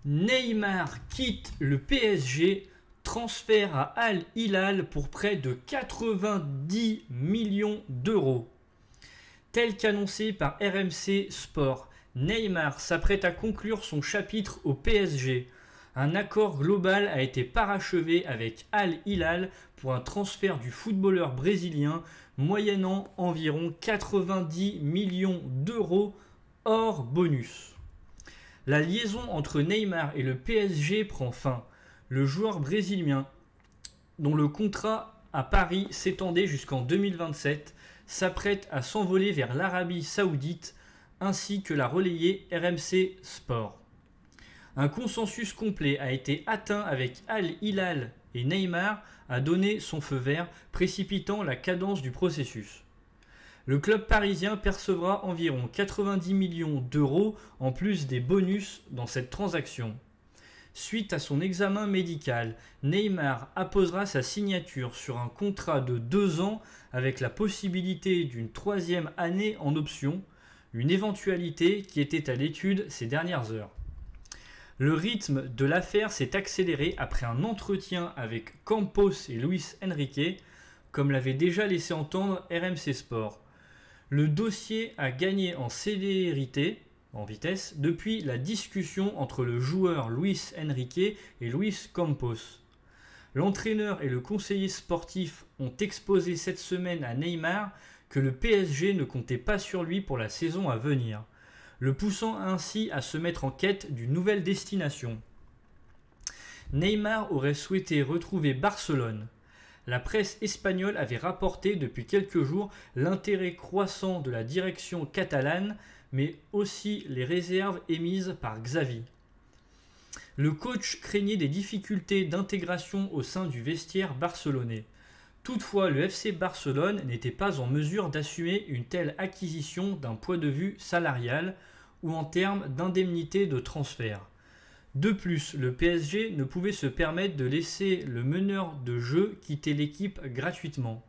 Neymar quitte le PSG, transfert à Al Hilal pour près de 90 millions d'euros. Tel qu'annoncé par RMC Sport, Neymar s'apprête à conclure son chapitre au PSG. Un accord global a été parachevé avec Al Hilal pour un transfert du footballeur brésilien moyennant environ 90 millions d'euros hors bonus. La liaison entre Neymar et le PSG prend fin. Le joueur brésilien, dont le contrat à Paris s'étendait jusqu'en 2027, s'apprête à s'envoler vers l'Arabie Saoudite ainsi que l'a relayé RMC Sport. Un consensus complet a été atteint avec Al Hilal et Neymar a donné son feu vert, précipitant la cadence du processus. Le club parisien percevra environ 90 millions d'euros en plus des bonus dans cette transaction. Suite à son examen médical, Neymar apposera sa signature sur un contrat de 2 ans avec la possibilité d'une 3e année en option, une éventualité qui était à l'étude ces dernières heures. Le rythme de l'affaire s'est accéléré après un entretien avec Campos et Luis Enrique, comme l'avait déjà laissé entendre RMC Sport. Le dossier a gagné en célérité, en vitesse, depuis la discussion entre le joueur Luis Enrique et Luis Campos. L'entraîneur et le conseiller sportif ont exposé cette semaine à Neymar que le PSG ne comptait pas sur lui pour la saison à venir, le poussant ainsi à se mettre en quête d'une nouvelle destination. Neymar aurait souhaité retrouver Barcelone. La presse espagnole avait rapporté depuis quelques jours l'intérêt croissant de la direction catalane, mais aussi les réserves émises par Xavi. Le coach craignait des difficultés d'intégration au sein du vestiaire barcelonais. Toutefois, le FC Barcelone n'était pas en mesure d'assumer une telle acquisition d'un point de vue salarial ou en termes d'indemnité de transfert. De plus, le PSG ne pouvait se permettre de laisser le meneur de jeu quitter l'équipe gratuitement.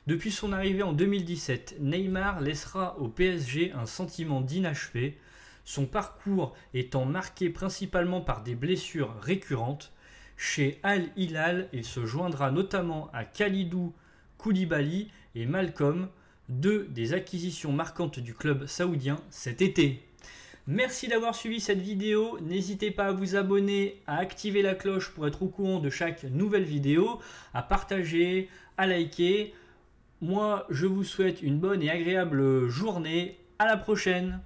Depuis son arrivée en 2017, Neymar laissera au PSG un sentiment d'inachevé, son parcours étant marqué principalement par des blessures récurrentes. Chez Al Hilal, il se joindra notamment à Kalidou Koulibaly et Malcolm, deux des acquisitions marquantes du club saoudien cet été. Merci d'avoir suivi cette vidéo, n'hésitez pas à vous abonner, à activer la cloche pour être au courant de chaque nouvelle vidéo, à partager, à liker. Moi, je vous souhaite une bonne et agréable journée, à la prochaine.